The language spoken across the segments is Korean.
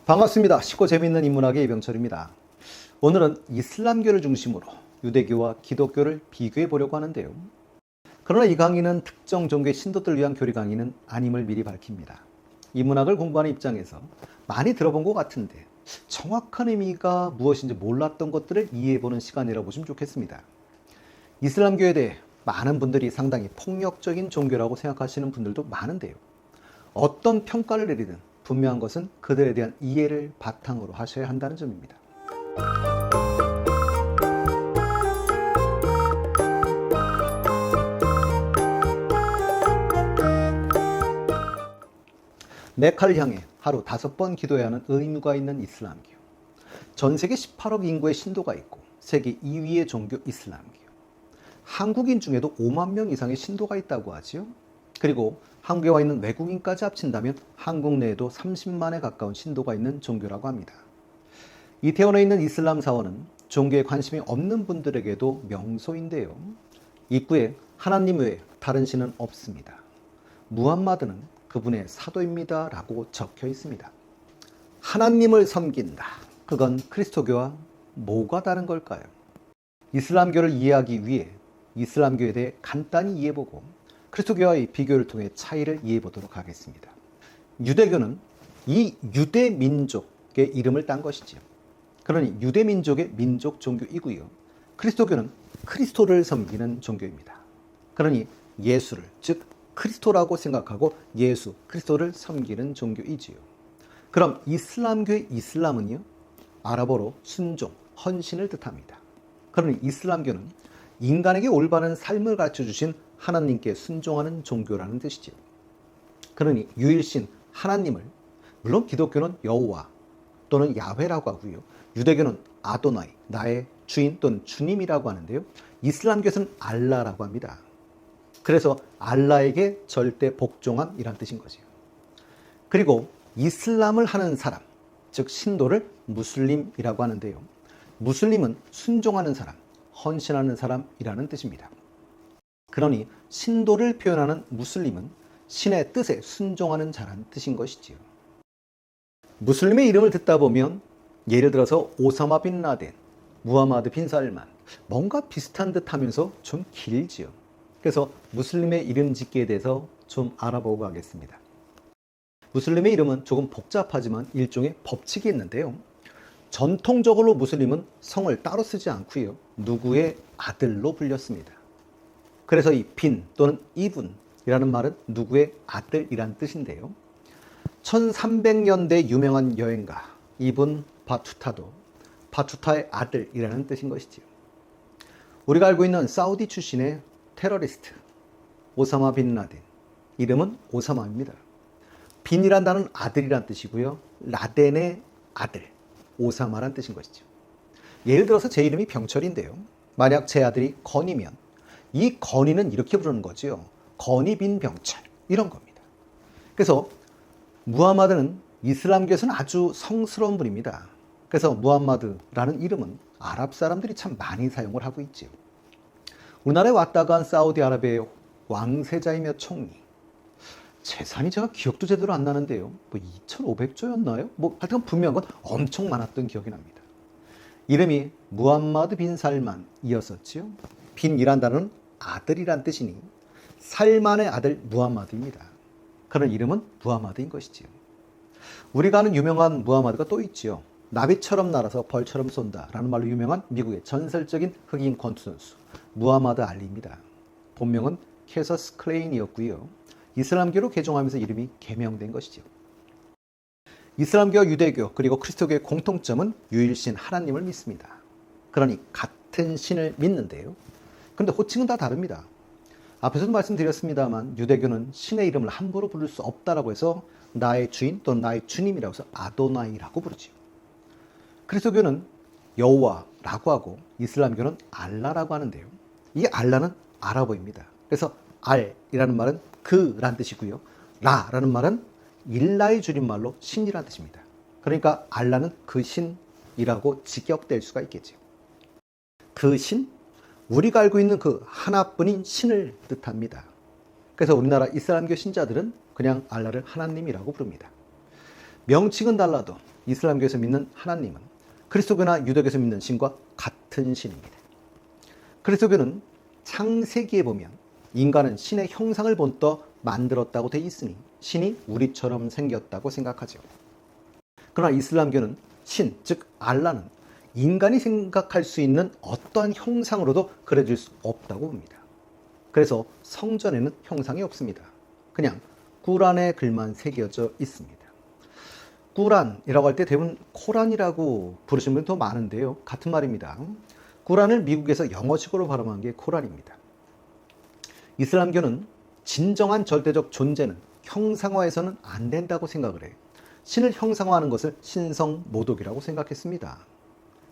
반갑습니다. 쉽고 재미있는 인문학의 이병철입니다. 오늘은 이슬람교를 중심으로 유대교와 기독교를 비교해 보려고 하는데요. 그러나 이 강의는 특정 종교의 신도들을 위한 교리 강의는 아님을 미리 밝힙니다. 인문학을 공부하는 입장에서 많이 들어본 것 같은데 정확한 의미가 무엇인지 몰랐던 것들을 이해해보는 시간이라고 보시면 좋겠습니다. 이슬람교에 대해 많은 분들이 상당히 폭력적인 종교라고 생각하시는 분들도 많은데요. 어떤 평가를 내리든 분명한 것은 그들에 대한 이해를 바탕으로 하셔야 한다는 점입니다. 메카를 향해 하루 5번 기도해야 하는 의무가 있는 이슬람교. 전 세계 18억 인구의 신도가 있고 세계 2위의 종교 이슬람교. 한국인 중에도 5만 명 이상의 신도가 있다고 하지요. 그리고 한국에 와 있는 외국인까지 합친다면 한국 내에도 30만에 가까운 신도가 있는 종교라고 합니다. 이태원에 있는 이슬람 사원은 종교에 관심이 없는 분들에게도 명소인데요. 입구에 하나님 외에 다른 신은 없습니다. 무함마드는 그분의 사도입니다 라고 적혀 있습니다. 하나님을 섬긴다. 그건 그리스도교와 뭐가 다른 걸까요? 이슬람교를 이해하기 위해 이슬람교에 대해 간단히 이해해보고 그리스도교와의 비교를 통해 차이를 이해해보도록 하겠습니다. 유대교는 이 유대민족의 이름을 딴 것이지요. 그러니 유대민족의 민족 종교이고요. 그리스도교는 그리스도를 섬기는 종교입니다. 그러니 예수를, 즉 그리스도라고 생각하고 예수, 그리스도를 섬기는 종교이지요. 그럼 이슬람교의 이슬람은요? 아랍어로 순종, 헌신을 뜻합니다. 그러니 이슬람교는 인간에게 올바른 삶을 가르쳐주신 하나님께 순종하는 종교라는 뜻이지요. 그러니 유일신 하나님을, 물론 기독교는 여호와 또는 야훼라고 하고요. 유대교는 아도나이, 나의 주인 또는 주님이라고 하는데요. 이슬람교에서는 알라라고 합니다. 그래서 알라에게 절대 복종함이란 뜻인 거죠. 그리고 이슬람을 하는 사람, 즉 신도를 무슬림이라고 하는데요. 무슬림은 순종하는 사람, 헌신하는 사람이라는 뜻입니다. 그러니 신도를 표현하는 무슬림은 신의 뜻에 순종하는 자라는 뜻인 것이지요. 무슬림의 이름을 듣다 보면 예를 들어서 오사마 빈 라덴, 무하마드 빈 살만, 뭔가 비슷한 듯 하면서 좀 길지요. 그래서 무슬림의 이름 짓기에 대해서 좀 알아보고 가겠습니다. 무슬림의 이름은 조금 복잡하지만 일종의 법칙이 있는데요. 전통적으로 무슬림은 성을 따로 쓰지 않고요. 누구의 아들로 불렸습니다. 그래서 이 빈 또는 이분이라는 말은 누구의 아들이란 뜻인데요. 1300년대 유명한 여행가 이분 바투타도 바투타의 아들이라는 뜻인 것이지요. 우리가 알고 있는 사우디 출신의 테러리스트 오사마 빈 라덴, 이름은 오사마입니다. 빈이란 단어는 아들이란 뜻이고요. 라덴의 아들, 오사마란 뜻인 것이죠. 예를 들어서 제 이름이 병철인데요. 만약 제 아들이 건이면 이 건이는 이렇게 부르는 거죠. 건이 빈 병철, 이런 겁니다. 그래서 무함마드는 이슬람교에서는 아주 성스러운 분입니다. 그래서 무함마드라는 이름은 아랍 사람들이 참 많이 사용을 하고 있죠. 우리나라에 왔다 간 사우디아라비아의 왕세자이며 총리, 재산이 제가 기억도 제대로 안 나는데요. 2,500조였나요? 하여튼 분명한 건 엄청 많았던 기억이 납니다. 이름이 무함마드 빈 살만이었었지요. 빈이란 단어는 아들이란 뜻이니 살만의 아들 무함마드입니다. 그런 이름은 무함마드인 것이지요. 우리가 아는 유명한 무함마드가 또 있지요. 나비처럼 날아서 벌처럼 쏜다라는 말로 유명한 미국의 전설적인 흑인 권투 선수 무함마드 알리입니다. 본명은 캐서스 클레인이었고요. 이슬람교로 개종하면서 이름이 개명된 것이죠. 이슬람교와 유대교 그리고 그리스도교의 공통점은 유일신 하나님을 믿습니다. 그러니 같은 신을 믿는데요. 그런데 호칭은 다 다릅니다. 앞에서도 말씀드렸습니다만 유대교는 신의 이름을 함부로 부를 수 없다라고 해서 나의 주인 또는 나의 주님이라고 해서 아도나이라고 부르지요. 그리스도교는 여호와라고 하고 이슬람교는 알라라고 하는데요. 이 알라는 아랍어입니다. 그래서 알이라는 말은 그란 뜻이고요. 라라는 말은 일라의 줄임말로 신이라는 뜻입니다. 그러니까 알라는 그 신이라고 직역될 수가 있겠죠. 그 신? 우리가 알고 있는 그 하나뿐인 신을 뜻합니다. 그래서 우리나라 이슬람교 신자들은 그냥 알라를 하나님이라고 부릅니다. 명칭은 달라도 이슬람교에서 믿는 하나님은 그리스도교나 유대교에서 믿는 신과 같은 신입니다. 그리스도교는 창세기에 보면 인간은 신의 형상을 본떠 만들었다고 되어 있으니 신이 우리처럼 생겼다고 생각하죠. 그러나 이슬람교는 신, 즉 알라는 인간이 생각할 수 있는 어떠한 형상으로도 그려질 수 없다고 봅니다. 그래서 성전에는 형상이 없습니다. 그냥 꾸란의 글만 새겨져 있습니다. 꾸란이라고 할 때 대부분 코란이라고 부르시는 분이 더 많은데요. 같은 말입니다. 꾸란을 미국에서 영어식으로 발음한 게 코란입니다. 이슬람교는 진정한 절대적 존재는 형상화해서는 안 된다고 생각을 해 신을 형상화하는 것을 신성모독이라고 생각했습니다.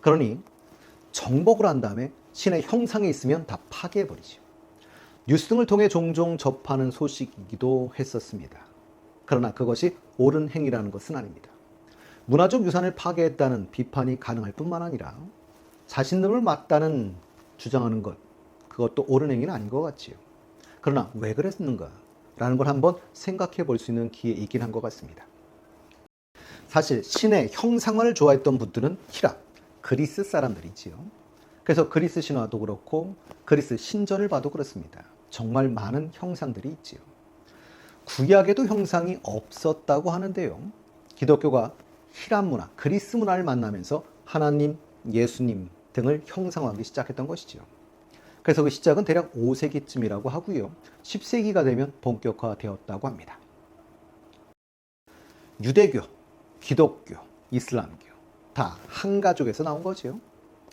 그러니 정복을 한 다음에 신의 형상이 있으면 다 파괴해버리죠. 뉴스 등을 통해 종종 접하는 소식이기도 했었습니다. 그러나 그것이 옳은 행위라는 것은 아닙니다. 문화적 유산을 파괴했다는 비판이 가능할 뿐만 아니라 자신들을 맞다는 주장하는 것, 그것도 옳은 행위는 아닌 것 같지요. 그러나 왜 그랬는가? 라는 걸 한번 생각해 볼 수 있는 기회이긴 한 것 같습니다. 사실 신의 형상화를 좋아했던 분들은 히랍, 그리스 사람들이지요. 그래서 그리스 신화도 그렇고 그리스 신전을 봐도 그렇습니다. 정말 많은 형상들이 있지요. 구약에도 형상이 없었다고 하는데요. 기독교가 히랍 문화, 그리스 문화를 만나면서 하나님, 예수님 등을 형상화하기 시작했던 것이지요. 그래서 그 시작은 대략 5세기쯤이라고 하고요. 10세기가 되면 본격화되었다고 합니다. 유대교, 기독교, 이슬람교 다 한 가족에서 나온 거죠.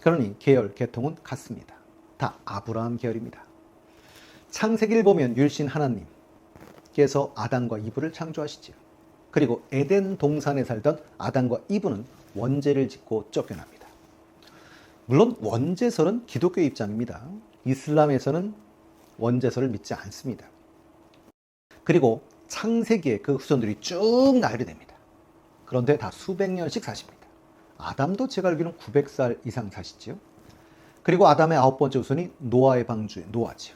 그러니 계열, 계통은 같습니다. 다 아브라함 계열입니다. 창세기를 보면 율신 하나님께서 아담과 이브를 창조하시지요. 그리고 에덴 동산에 살던 아담과 이브는 원죄를 짓고 쫓겨납니다. 물론 원죄설은 기독교의 입장입니다. 이슬람에서는 원죄설을 믿지 않습니다. 그리고 창세기에 그 후손들이 쭉 나열이 됩니다. 그런데 다 수백 년씩 사십니다. 아담도 제가 알기로는 900살 이상 사시지요. 그리고 아담의 9번째 후손이 노아의 방주의 노아지요.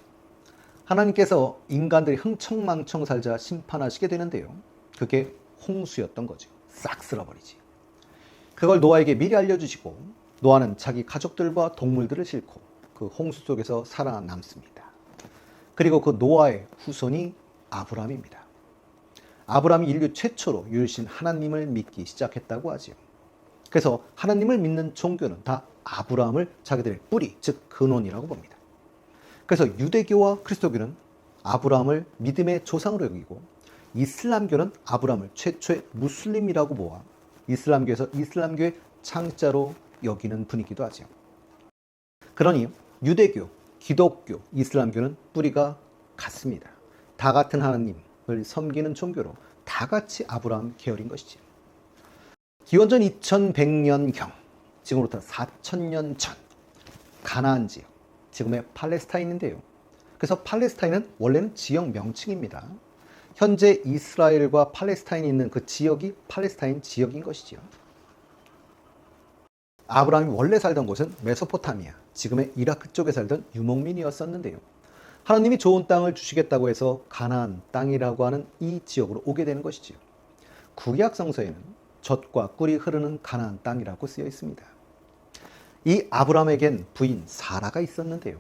하나님께서 인간들이 흥청망청 살자 심판하시게 되는데요. 그게 홍수였던 거죠. 싹 쓸어버리지. 그걸 노아에게 미리 알려주시고 노아는 자기 가족들과 동물들을 싣고 그 홍수 속에서 살아남습니다. 그리고 그 노아의 후손이 아브라함입니다. 아브라함이 인류 최초로 율신 하나님을 믿기 시작했다고 하지요. 그래서 하나님을 믿는 종교는 다 아브라함을 자기들의 뿌리, 즉 근원이라고 봅니다. 그래서 유대교와 그리스도교는 아브라함을 믿음의 조상으로 여기고 이슬람교는 아브라함을 최초의 무슬림이라고 보아 이슬람교에서 이슬람교의 창자로 여기는 분위기도 하죠. 그러니 유대교, 기독교, 이슬람교는 뿌리가 같습니다. 다 같은 하나님을 섬기는 종교로 다 같이 아브라함 계열인 것이죠. 기원전 2100년경, 지금으로부터 4000년 전 가나안 지역, 지금의 팔레스타인인데요. 그래서 팔레스타인은 원래는 지역 명칭입니다. 현재 이스라엘과 팔레스타인이 있는 그 지역이 팔레스타인 지역인 것이죠. 아브라함이 원래 살던 곳은 메소포타미아, 지금의 이라크 쪽에 살던 유목민이었었는데요. 하나님이 좋은 땅을 주시겠다고 해서 가나안 땅이라고 하는 이 지역으로 오게 되는 것이지요. 구약 성서에는 젖과 꿀이 흐르는 가나안 땅이라고 쓰여 있습니다. 이 아브라함에겐 부인 사라가 있었는데요.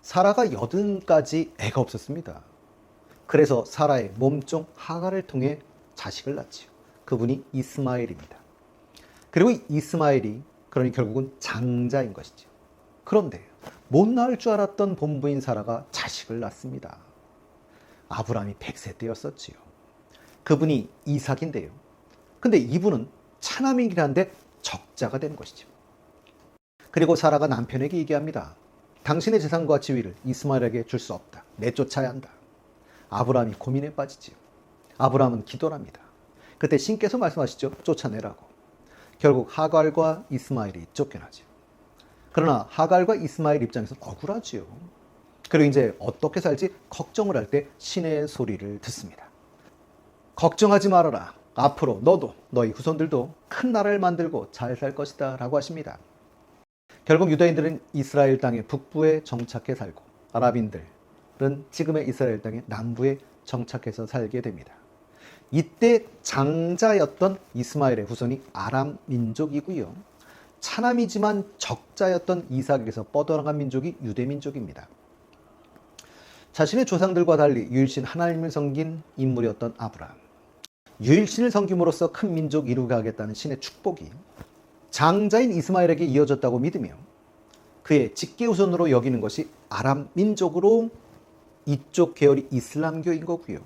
사라가 80가지 애가 없었습니다. 그래서 사라의 몸종 하갈을 통해 자식을 낳지요. 그분이 이스마엘입니다. 그리고 이스마엘이 그러니 결국은 장자인 것이죠. 그런데 못 낳을 줄 알았던 본부인 사라가 자식을 낳습니다. 아브라함이 100세 때였었지요. 그분이 이삭인데요. 근데 이분은 차남이긴 한데 적자가 된 것이죠. 그리고 사라가 남편에게 얘기합니다. 당신의 재산과 지위를 이스마엘에게 줄 수 없다. 내쫓아야 한다. 아브라함이 고민에 빠지지요. 아브라함은 기도를 합니다. 그때 신께서 말씀하시죠. 쫓아내라고. 결국 하갈과 이스마엘이 쫓겨나죠. 그러나 하갈과 이스마엘 입장에서는 억울하지요. 그리고 이제 어떻게 살지 걱정을 할 때 신의 소리를 듣습니다. 걱정하지 말아라. 앞으로 너도 너희 후손들도 큰 나라를 만들고 잘 살 것이다 라고 하십니다. 결국 유대인들은 이스라엘 땅의 북부에 정착해 살고 아랍인들은 지금의 이스라엘 땅의 남부에 정착해서 살게 됩니다. 이때 장자였던 이스마엘의 후손이 아람 민족이고요. 차남이지만 적자였던 이삭에게서 뻗어나간 민족이 유대 민족입니다. 자신의 조상들과 달리 유일신 하나님을 섬긴 인물이었던 아브라함. 유일신을 섬김으로써 큰 민족 이루게 하겠다는 신의 축복이 장자인 이스마엘에게 이어졌다고 믿으며 그의 직계후손으로 여기는 것이 아람 민족으로 이쪽 계열이 이슬람교인 거고요.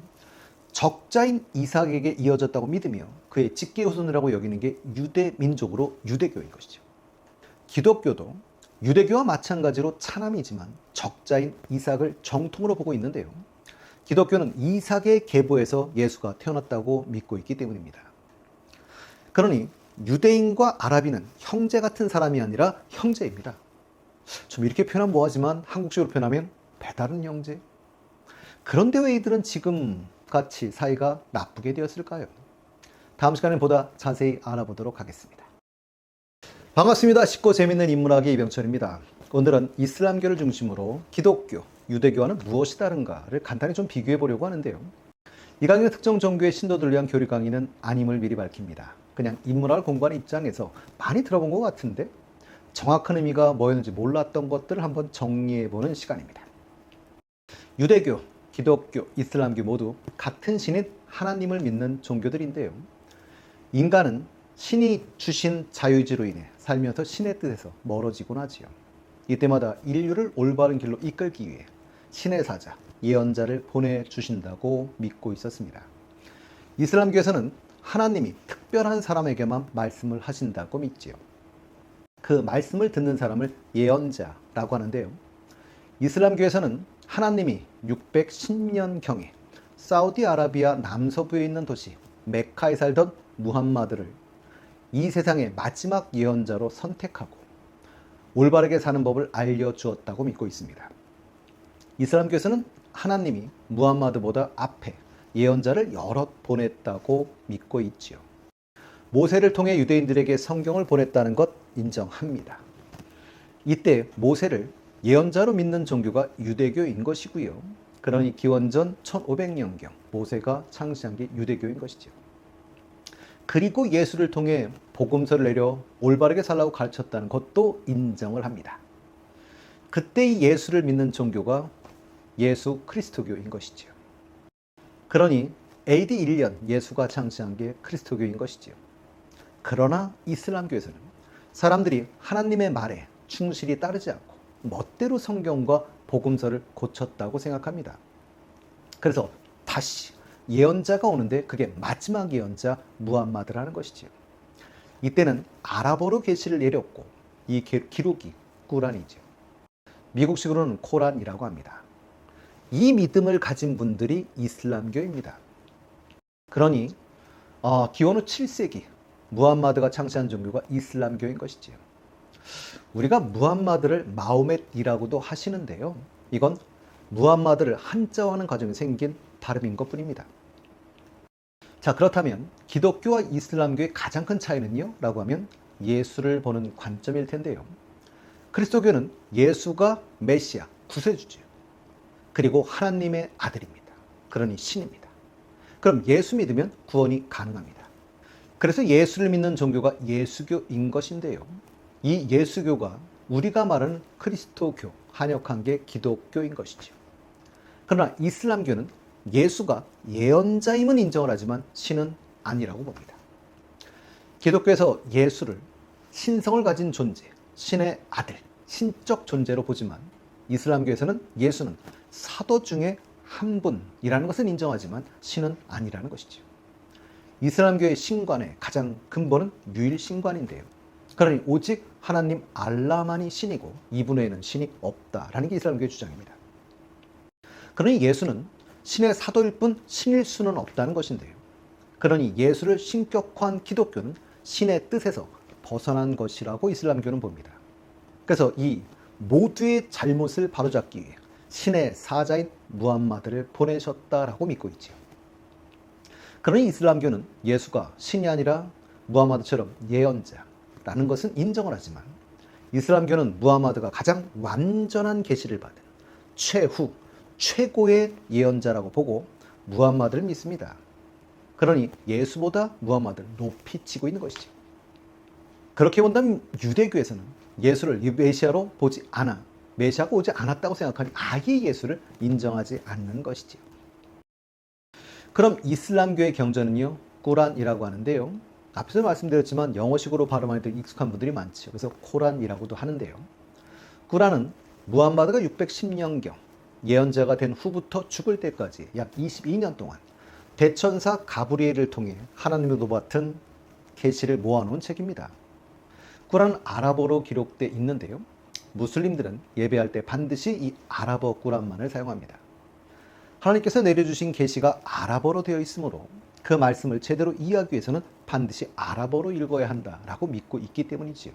적자인 이삭에게 이어졌다고 믿으며 그의 직계후손이라고 여기는 게 유대 민족으로 유대교인 것이죠. 기독교도 유대교와 마찬가지로 차남이지만 적자인 이삭을 정통으로 보고 있는데요. 기독교는 이삭의 계보에서 예수가 태어났다고 믿고 있기 때문입니다. 그러니 유대인과 아랍인은 형제 같은 사람이 아니라 형제입니다. 좀 이렇게 표현하면 뭐하지만 한국식으로 표현하면 배다른 형제. 그런데 왜 이들은 지금 같이 사이가 나쁘게 되었을까요? 다음 시간에 보다 자세히 알아보도록 하겠습니다. 반갑습니다. 쉽고 재밌는 인문학의 이병철입니다. 오늘은 이슬람교를 중심으로 기독교, 유대교와는 무엇이 다른가를 간단히 좀 비교해 보려고 하는데요. 이 강의는 특정 종교의 신도들을 위한 교리 강의는 아님을 미리 밝힙니다. 그냥 인문학을 공부하는 입장에서 많이 들어본 것 같은데 정확한 의미가 뭐였는지 몰랐던 것들을 한번 정리해 보는 시간입니다. 유대교, 기독교, 이슬람교 모두 같은 신인 하나님을 믿는 종교들인데요. 인간은 신이 주신 자유의지로 인해 살면서 신의 뜻에서 멀어지곤 하지요. 이때마다 인류를 올바른 길로 이끌기 위해 신의 사자, 예언자를 보내주신다고 믿고 있었습니다. 이슬람교에서는 하나님이 특별한 사람에게만 말씀을 하신다고 믿지요. 그 말씀을 듣는 사람을 예언자라고 하는데요. 이슬람교에서는 하나님이 610년경에 사우디아라비아 남서부에 있는 도시 메카에 살던 무함마드를 이 세상의 마지막 예언자로 선택하고 올바르게 사는 법을 알려주었다고 믿고 있습니다. 이슬람교에서는 하나님이 무함마드보다 앞에 예언자를 여럿 보냈다고 믿고 있지요. 모세를 통해 유대인들에게 성경을 보냈다는 것 인정합니다. 이때 모세를 예언자로 믿는 종교가 유대교인 것이고요. 그러니 기원전 1500년경 모세가 창시한 게 유대교인 것이죠. 그리고 예수를 통해 복음서를 내려 올바르게 살라고 가르쳤다는 것도 인정을 합니다. 그때 이 예수를 믿는 종교가 예수 그리스도교인 것이지요. 그러니 AD 1년 예수가 창시한 게 그리스도교인 것이지요. 그러나 이슬람교에서는 사람들이 하나님의 말에 충실히 따르지 않고 멋대로 성경과 복음서를 고쳤다고 생각합니다. 그래서 다시 예언자가 오는데 그게 마지막 예언자 무함마드라는 것이지요. 이때는 아랍어로 계시를 내렸고 이 기록이 꾸란이죠. 미국식으로는 코란이라고 합니다. 이 믿음을 가진 분들이 이슬람교입니다. 그러니 기원 후 7세기 무함마드가 창시한 종교가 이슬람교인 것이지요. 우리가 무함마드를 마호멧이라고도 하시는데요. 이건 무함마드를 한자화하는 과정에 생긴 발음인 것뿐입니다. 자, 그렇다면 기독교와 이슬람교의 가장 큰 차이는요? 라고 하면 예수를 보는 관점일 텐데요. 그리스도교는 예수가 메시아, 구세주죠. 그리고 하나님의 아들입니다. 그러니 신입니다. 그럼 예수 믿으면 구원이 가능합니다. 그래서 예수를 믿는 종교가 예수교인 것인데요. 이 예수교가 우리가 말하는 그리스도교, 한역한 게 기독교인 것이죠. 그러나 이슬람교는 예수가 예언자임은 인정을 하지만 신은 아니라고 봅니다. 기독교에서 예수를 신성을 가진 존재, 신의 아들, 신적 존재로 보지만 이슬람교에서는 예수는 사도 중에 한 분이라는 것은 인정하지만 신은 아니라는 것이죠. 이슬람교의 신관의 가장 근본은 유일신관인데요. 그러니 오직 하나님 알라만이 신이고 이분 외에는 신이 없다라는 게 이슬람교의 주장입니다. 그러니 예수는 신의 사도일 뿐 신일 수는 없다는 것인데요. 그러니 예수를 신격화한 기독교는 신의 뜻에서 벗어난 것이라고 이슬람교는 봅니다. 그래서 이 모두의 잘못을 바로잡기 위해 신의 사자인 무함마드를 보내셨다라고 믿고 있지요. 그러니 이슬람교는 예수가 신이 아니라 무함마드처럼 예언자라는 것은 인정을 하지만 이슬람교는 무함마드가 가장 완전한 계시를 받은 최고의 예언자라고 보고 무함마드를 믿습니다. 그러니 예수보다 무함마드를 높이 치고 있는 것이죠. 그렇게 본다면 유대교에서는 예수를 메시아로 보지 않아, 메시아가 오지 않았다고 생각하니 아예 예수를 인정하지 않는 것이지요. 그럼 이슬람교의 경전은요, 꾸란이라고 하는데요. 앞에서 말씀드렸지만 영어식으로 발음하는데 익숙한 분들이 많죠. 그래서 코란이라고도 하는데요. 꾸란은 무함마드가 610년경 예언자가 된 후부터 죽을 때까지 약 22년 동안 대천사 가브리엘을 통해 하나님으로부터 계시를 모아놓은 책입니다. 꾸란은 아랍어로 기록되어 있는데요. 무슬림들은 예배할 때 반드시 이 아랍어 꾸란만을 사용합니다. 하나님께서 내려주신 계시가 아랍어로 되어 있으므로 그 말씀을 제대로 이해하기 위해서는 반드시 아랍어로 읽어야 한다라고 믿고 있기 때문이지요.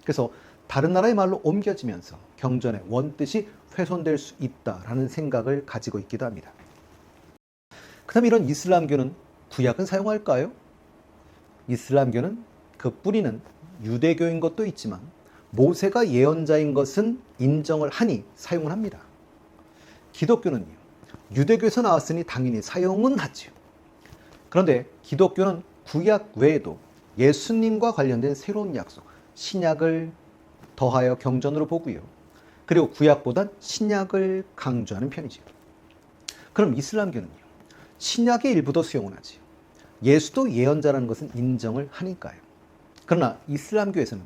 그래서 다른 나라의 말로 옮겨지면서 경전의 원뜻이 훼손될 수 있다라는 생각을 가지고 있기도 합니다. 그다음 이런 이슬람교는 구약은 사용할까요? 이슬람교는 그 뿌리는 유대교인 것도 있지만 모세가 예언자인 것은 인정을 하니 사용을 합니다. 기독교는요, 유대교에서 나왔으니 당연히 사용은 하죠. 그런데 기독교는 구약 외에도 예수님과 관련된 새로운 약속, 신약을 더하여 경전으로 보고요. 그리고 구약보단 신약을 강조하는 편이죠. 그럼 이슬람교는요, 신약의 일부도 수용을 하지요. 예수도 예언자라는 것은 인정을 하니까요. 그러나 이슬람교에서는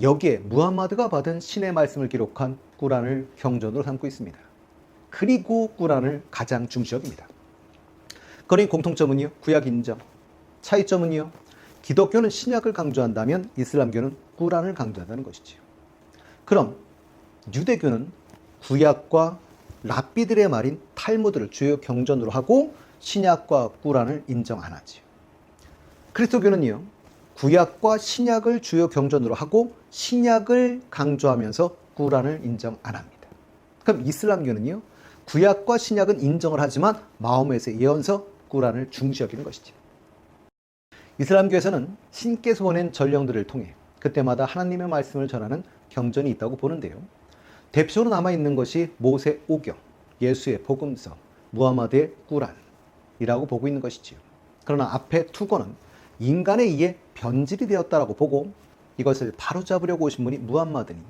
여기에 무함마드가 받은 신의 말씀을 기록한 꾸란을 경전으로 삼고 있습니다. 그리고 꾸란을 가장 중시 여깁니다. 그러니 공통점은요, 구약 인정. 차이점은요, 기독교는 신약을 강조한다면 이슬람교는 꾸란을 강조한다는 것이지요. 그럼 유대교는 구약과 랍비들의 말인 탈무드를 주요 경전으로 하고 신약과 꾸란을 인정 안 하지요. 그리스도교는요, 구약과 신약을 주요 경전으로 하고 신약을 강조하면서 꾸란을 인정 안 합니다. 그럼 이슬람교는요, 구약과 신약은 인정을 하지만 마호멧의 예언서 꾸란을 중시 여기는 것이죠. 이슬람교에서는 신께서 보낸 전령들을 통해 그때마다 하나님의 말씀을 전하는 경전이 있다고 보는데요. 대표로 남아있는 것이 모세 오경, 예수의 복음서, 무함마드의 꾸란이라고 보고 있는 것이지요. 그러나 앞에 두 권은 인간에 의해 변질이 되었다라고 보고 이것을 바로잡으려고 오신 분이 무함마드니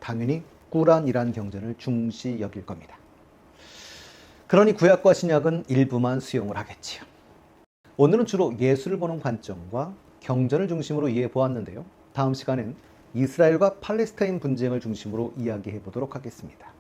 당연히 꾸란이라는 경전을 중시 여길 겁니다. 그러니 구약과 신약은 일부만 수용을 하겠지요. 오늘은 주로 예수를 보는 관점과 경전을 중심으로 이해해 보았는데요. 다음 시간엔 이스라엘과 팔레스타인 분쟁을 중심으로 이야기해 보도록 하겠습니다.